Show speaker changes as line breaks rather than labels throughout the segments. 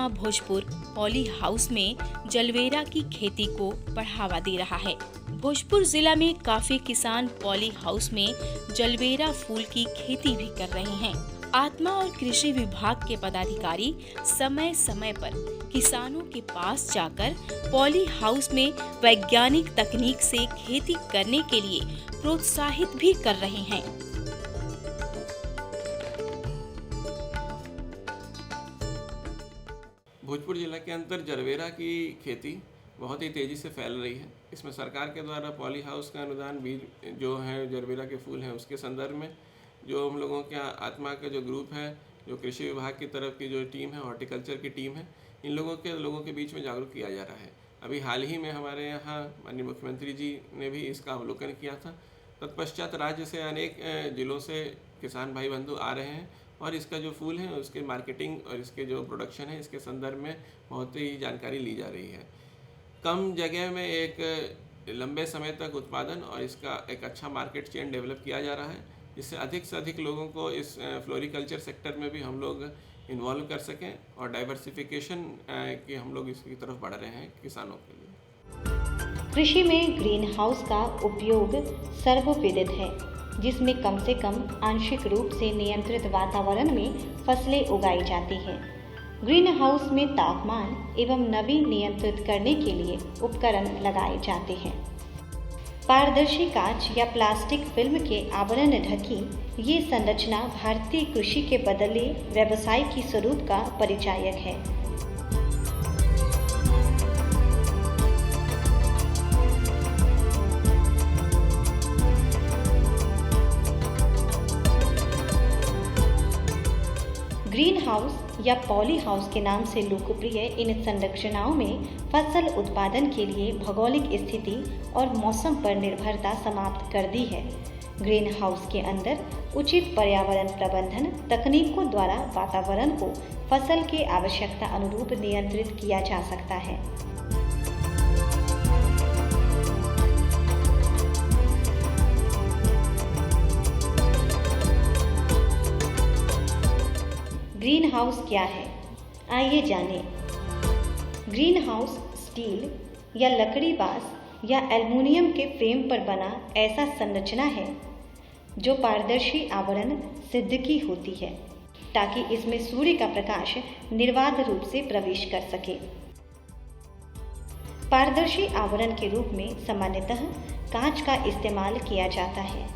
नया Bhojpur poly house में जलवेरा की खेती को बढ़ावा दे रहा है। भोजपुर जिला में काफी किसान पॉली हाउस में जलवेरा फूल की खेती भी कर रहे हैं। आत्मा और कृषि विभाग के पदाधिकारी समय समय पर किसानों के पास जाकर पॉली हाउस में वैज्ञानिक तकनीक से खेती करने के लिए प्रोत्साहित भी कर रहे हैं।
भोजपुर जिला के अंदर जलवेरा की खेती बहुत ही तेज़ी से फैल रही है। इसमें सरकार के द्वारा पॉली हाउस का अनुदान बीज जो है जलवेरा के फूल हैं उसके संदर्भ में जो हम लोगों के आत्मा का जो ग्रुप है, जो कृषि विभाग की तरफ की जो टीम है, हॉर्टिकल्चर की टीम है, इन लोगों के बीच में जागरूक किया जा रहा है। अभी हाल ही में हमारे यहाँ माननीय मुख्यमंत्री जी ने भी इसका अवलोकन किया था। तत्पश्चात राज्य से अनेक जिलों से किसान भाई बंधु आ रहे हैं और इसका जो फूल है उसके मार्केटिंग और इसके जो प्रोडक्शन है इसके संदर्भ में बहुत ही जानकारी ली जा रही है। कम जगह में एक लंबे समय तक उत्पादन और इसका एक अच्छा मार्केट चेन डेवलप किया जा रहा है, जिससे अधिक से अधिक लोगों को इस फ्लोरिकल्चर सेक्टर में भी हम लोग इन्वॉल्व कर सकें और डाइवर्सिफिकेशन की हम लोग इसकी तरफ बढ़ रहे हैं किसानों के लिए।
कृषि में ग्रीन हाउस का उपयोग सर्वविदित है, जिसमें कम से कम आंशिक रूप से नियंत्रित वातावरण में फसलें उगाई जाती हैं। ग्रीन हाउस में तापमान एवं नमी नियंत्रित करने के लिए उपकरण लगाए जाते हैं। पारदर्शी कांच या प्लास्टिक फिल्म के आवरण ढकी ये संरचना भारतीय कृषि के बदले व्यवसायिकी स्वरूप का परिचायक है। ग्रीन हाउस या पॉली हाउस के नाम से लोकप्रिय इन संरचनाओं में फसल उत्पादन के लिए भौगोलिक स्थिति और मौसम पर निर्भरता समाप्त कर दी है। ग्रीन हाउस के अंदर उचित पर्यावरण प्रबंधन तकनीकों द्वारा वातावरण को फसल के आवश्यकता अनुरूप नियंत्रित किया जा सकता है। ग्रीन हाउस क्या है, आइए जानें। ग्रीन हाउस स्टील या लकड़ी बांस या एल्युमिनियम के फ्रेम पर बना ऐसा संरचना है जो पारदर्शी आवरण सिद्ध होती है ताकि इसमें सूर्य का प्रकाश निर्बाध रूप से प्रवेश कर सके। पारदर्शी आवरण के रूप में सामान्यतः कांच का इस्तेमाल किया जाता है।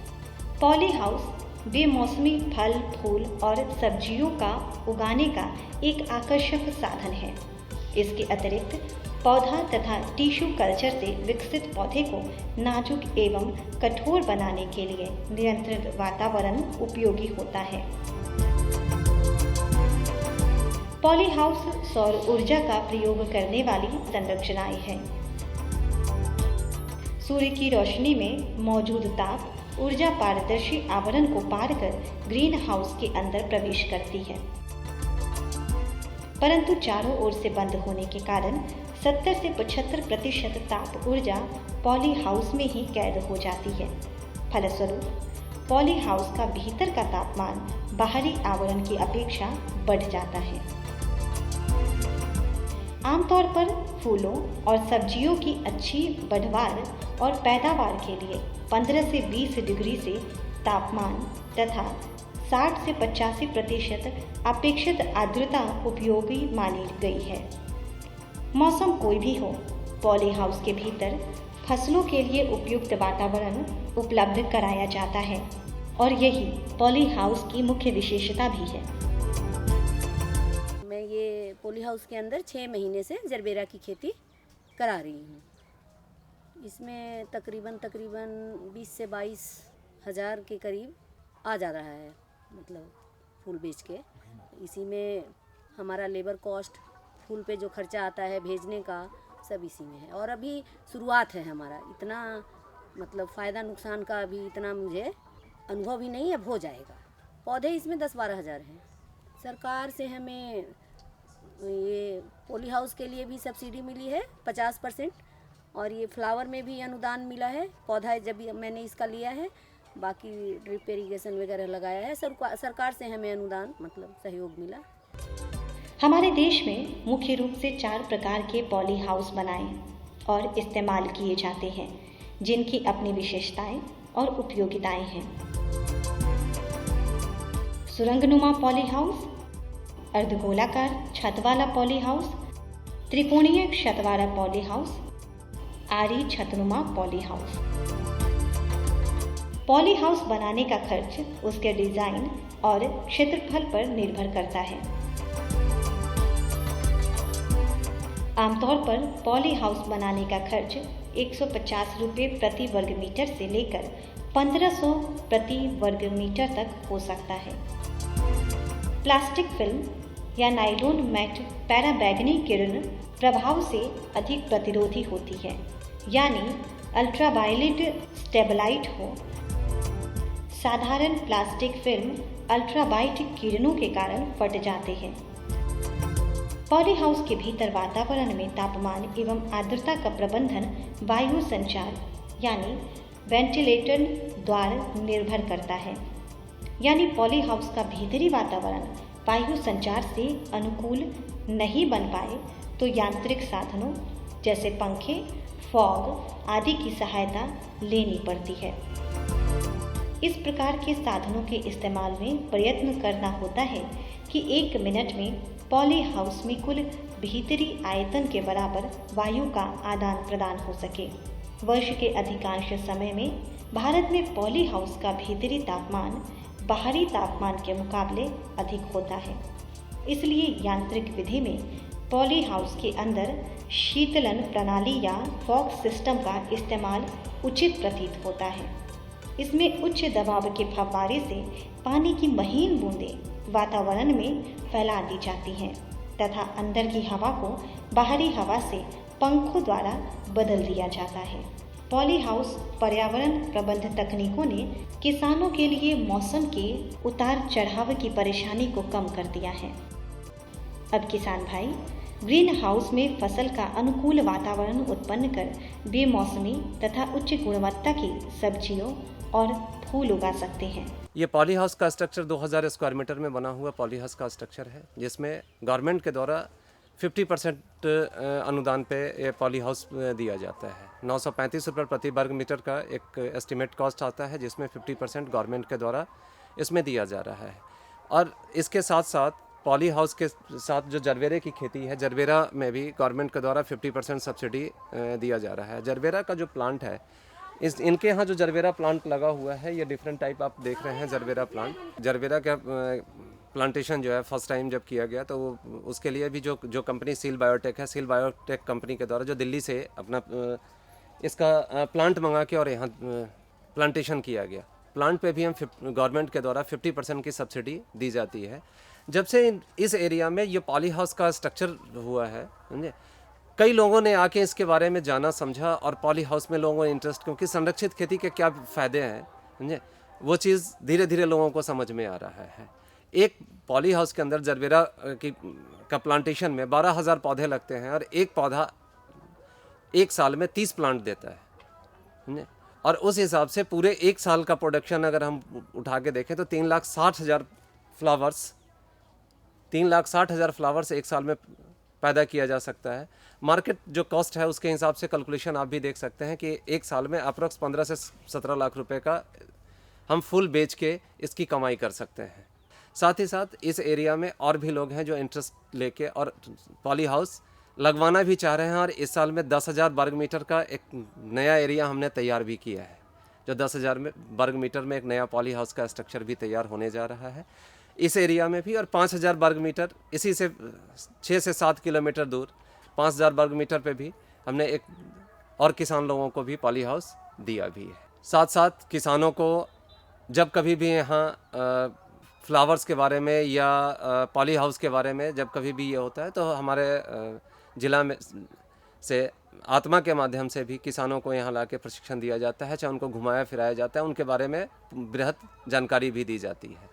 पॉली हाउस बेमौसमी फल, फूल और सब्जियों का उगाने का एक आकर्षक साधन है। इसके अतिरिक्त पौधा तथा टिश्यू कल्चर से विकसित पौधे को नाजुक एवं कठोर बनाने के लिए नियंत्रित वातावरण उपयोगी होता है। पॉली हाउस सौर ऊर्जा का प्रयोग करने वाली संरचनाएं हैं। सूर्य की रोशनी में मौजूद ताप ऊर्जा पारदर्शी आवरण को पार कर ग्रीन हाउस के अंदर प्रवेश करती है, परंतु चारों ओर से बंद होने के कारण 70 से 75% ताप ऊर्जा पॉली हाउस में ही कैद हो जाती है। फलस्वरूप पॉली हाउस का भीतर का तापमान बाहरी आवरण की अपेक्षा बढ़ जाता है। आमतौर पर फूलों और सब्जियों की अच्छी बढ़वार और पैदावार के लिए 15 से 20 डिग्री से तापमान तथा 60 से 85% अपेक्षित आर्द्रता उपयोगी मानी गई है। मौसम कोई भी हो, पॉली हाउस के भीतर फसलों के लिए उपयुक्त वातावरण उपलब्ध कराया जाता है और यही पॉली हाउस की मुख्य विशेषता भी है।
मैं ये पॉली हाउस के अंदर 6 महीने से जरबेरा की खेती करा रही हूँ। इसमें तकरीबन 20 से 22 हज़ार के करीब आ जा रहा है, मतलब फूल बेच के। इसी में हमारा लेबर कॉस्ट, फूल पे जो खर्चा आता है भेजने का, सब इसी में है। और अभी शुरुआत है हमारा, इतना मतलब फ़ायदा नुकसान का अभी इतना मुझे अनुभव भी नहीं है, अब हो जाएगा। पौधे इसमें 10-12 हज़ार हैं। सरकार से हमें ये पॉली हाउस के लिए भी सब्सिडी मिली है 50%, और ये फ्लावर में भी अनुदान मिला है। पौधा जब मैंने इसका लिया है, बाकी ड्रिप इरिगेशन वगैरह लगाया है, सरकार से हमें अनुदान मतलब सहयोग मिला।
हमारे देश में मुख्य रूप से 4 प्रकार के पॉली हाउस बनाए और इस्तेमाल किए जाते हैं, जिनकी अपनी विशेषताएं और उपयोगिताएं हैं। सुरंगनुमा पॉली हाउस, अर्धगोलाकार छत वाला पॉली हाउस, त्रिकोणीय छत वाला पॉली हाउस, आरी छतनुमा पॉली हाउस। पॉली हाउस बनाने का खर्च उसके डिजाइन और क्षेत्रफल पर निर्भर करता है। आमतौर पर पॉली हाउस बनाने का खर्च 150 रुपये प्रति वर्ग मीटर से लेकर 1500 प्रति वर्ग मीटर तक हो सकता है। प्लास्टिक फिल्म या नायलॉन मैट पैराबैंगनी किरण प्रभाव से अधिक प्रतिरोधी होती है, यानी अल्ट्रावायलेट स्टेबलाइट हो। साधारण प्लास्टिक फिल्म अल्ट्रावाइट किरणों के कारण फट जाते हैं। पॉली हाउस के भीतर वातावरण में तापमान एवं आर्द्रता का प्रबंधन वायु संचार यानी वेंटिलेटर द्वारा निर्भर करता है। यानी पॉली हाउस का भीतरी वातावरण वायु संचार से अनुकूल नहीं बन पाए तो यांत्रिक साधनों जैसे पंखे, फॉग आदि की सहायता लेनी पड़ती है। इस प्रकार के साधनों के इस्तेमाल में प्रयत्न करना होता है कि 1 मिनट में पॉली हाउस में कुल भीतरी आयतन के बराबर वायु का आदान प्रदान हो सके। वर्ष के अधिकांश समय में भारत में पॉली हाउस का भीतरी तापमान बाहरी तापमान के मुकाबले अधिक होता है। इसलिए यांत्रिक विधि में पॉली हाउस के अंदर शीतलन प्रणाली या फॉग सिस्टम का इस्तेमाल उचित प्रतीत होता है। इसमें उच्च दबाव के फव्वारे से पानी की महीन बूंदें वातावरण में फैला दी जाती हैं तथा अंदर की हवा को बाहरी हवा से पंखों द्वारा बदल दिया जाता है। पॉली हाउस पर्यावरण प्रबंध तकनीकों ने किसानों के लिए मौसम के उतार चढ़ाव की परेशानी को कम कर दिया है। अब किसान भाई ग्रीन हाउस में फसल का अनुकूल वातावरण उत्पन्न कर बेमौसमी तथा उच्च गुणवत्ता की सब्जियों और फूल उगा सकते हैं।
ये पॉली हाउस का स्ट्रक्चर 2000 स्क्वायर मीटर में बना हुआ पॉली हाउस का स्ट्रक्चर है, जिसमें गवर्नमेंट के द्वारा 50% अनुदान पे ये पॉली हाउस दिया जाता है। 935 रुपये प्रति वर्ग मीटर का एक एस्टिमेट कॉस्ट आता है, जिसमें 50% गवर्नमेंट के द्वारा इसमें दिया जा रहा है। और इसके साथ साथ पॉली हाउस के साथ जो जरबेरे की खेती है, जरबेरा में भी गवर्नमेंट के द्वारा 50% सब्सिडी दिया जा रहा है। जरबेरा का जो प्लांट है, इनके यहाँ जो जरबेरा प्लांट लगा हुआ है, ये डिफरेंट टाइप आप देख रहे हैं जरबेरा प्लांट। जरबेरा का प्लांटेशन जो है फर्स्ट टाइम जब किया गया तो उसके लिए भी जो कंपनी सील बायोटेक है, सील बायोटेक कंपनी के द्वारा जो दिल्ली से अपना इसका प्लांट मंगा के और यहाँ प्लांटेशन किया गया। प्लांट पे भी हम गवर्नमेंट के द्वारा 50% की सब्सिडी दी जाती है। जब से इस एरिया में ये पॉली हाउस का स्ट्रक्चर हुआ है, समझे, कई लोगों ने आके इसके बारे में जाना समझा और पॉली हाउस में लोगों ने इंटरेस्ट, क्योंकि संरक्षित खेती के क्या फ़ायदे हैं, समझे, वो चीज़ धीरे धीरे लोगों को समझ में आ रहा है। एक पॉली हाउस के अंदर जरबेरा का प्लांटेशन में 12,000 पौधे लगते हैं और एक पौधा 1 साल में 30 प्लांट देता है, समझे। और उस हिसाब से पूरे 1 साल का प्रोडक्शन अगर हम उठा के देखें तो 3,60,000 फ्लावर्स 3,60,000 फ्लावर्स 1 साल में पैदा किया जा सकता है। मार्केट जो कॉस्ट है उसके हिसाब से कैलकुलेशन आप भी देख सकते हैं कि 1 साल में अप्रॉक्स 15 से 17 लाख रुपए का हम फूल बेच के इसकी कमाई कर सकते हैं। साथ ही साथ इस एरिया में और भी लोग हैं जो इंटरेस्ट लेके और पॉली हाउस लगवाना भी चाह रहे हैं, और इस साल में 10,000 वर्ग मीटर का एक नया एरिया हमने तैयार भी किया है, जो 10,000 वर्ग मीटर में एक नया पॉली हाउस का स्ट्रक्चर भी तैयार होने जा रहा है इस एरिया में भी। और 5,000 वर्ग मीटर इसी से 6 से 7 किलोमीटर दूर 5,000 वर्ग मीटर पे भी हमने एक और किसान लोगों को भी पॉली हाउस दिया भी है। साथ साथ किसानों को जब कभी भी यहाँ फ्लावर्स के बारे में या पॉली हाउस के बारे में जब कभी भी ये होता है तो हमारे ज़िला में से आत्मा के माध्यम से भी किसानों को यहाँ ला के प्रशिक्षण दिया जाता है, चाहे उनको घुमाया फिराया जाता है, उनके बारे में बृहद जानकारी भी दी जाती है।